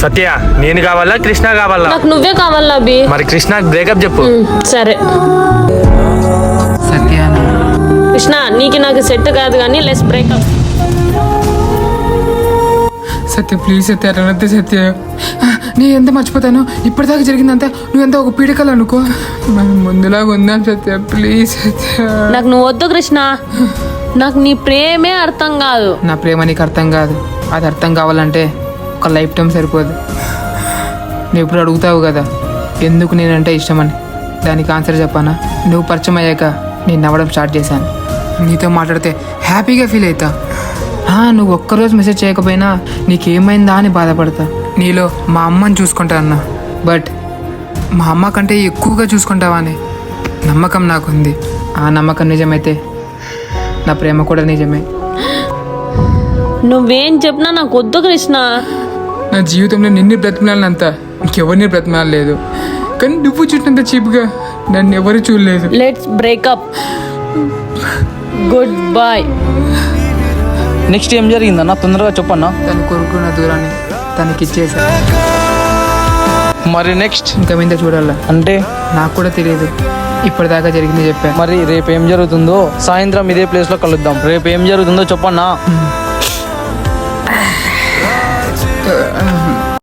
సత్య నేను కావాలా కృష్ణ కావాలా? నాకు నువ్వే కావాలా అభి. మరి కృష్ణకి బ్రేకప్ చెప్పు. సరే సత్య కృష్ణ, నీకు నాకు సెట్ కాదు కానీ లెస్ బ్రేకప్. సత్య ప్లీజ్ సత్య అట్లనొద్దు సత్య. నేను ఎంత మర్చిపోతాను, ఇప్పటిదాకా జరిగిందంతా నువ్వెంత ఒక పీడకలు అనుకో. మనం ముందులాగా ఉందాం సత్య ప్లీజ్ సత్య. నాకు నువ్వు వద్దు కృష్ణ, నాకు నీ ప్రేమే అర్థం కాదు. నా ప్రేమ నీకు అర్థం కాదు. అది అర్థం కావాలంటే ఒక లైఫ్ టైం సరిపోదు. నువ్వు ఇప్పుడు అడుగుతావు కదా ఎందుకు నేనంటే ఇష్టమని, దానికి ఆన్సర్ చెప్పానా? నువ్వు పరిచయం అయ్యాక నేను నవ్వడం స్టార్ట్ చేశాను. నీతో మాట్లాడితే హ్యాపీగా ఫీల్ అవుతా. నువ్వు ఒక్కరోజు మెసేజ్ చేయకపోయినా నీకేమైందా అని బాధపడతా. నీలో మా అమ్మని చూసుకుంటా అన్నా, బట్ మా అమ్మ కంటే ఎక్కువగా చూసుకుంటావా అని నమ్మకం నాకుంది. ఆ నమ్మకం నిజమైతే నా ప్రేమ కూడా నిజమే. నువ్వేం చెప్పినా నాకు వద్దు కృష్ణ. నా జీవితంలో నిన్ను బ్రతిమలాలంత ఇంకెవరిని బ్రతిమలాలేదు, కానీ నువ్వు చుట్టినంత చీప్గా నన్ను ఎవరు చూడలేదు. Let's break up. Goodbye. Next ఏం జరిగిందన్న తొందరగా చెప్పన్నా. తను కోరుకున్న దూరాన్ని తనకి ఇచ్చేసా. మరి నెక్స్ట్ ఇంకా మీద చూడాలా అంటే నాకు కూడా తెలియదు. ఇప్పటిదాకా జరిగింది చెప్పా. మరి రేపు ఏం జరుగుతుందో సాయంత్రం ఇదే ప్లేస్లో కలుద్దాం. రేపు ఏం జరుగుతుందో చెప్పన్నా.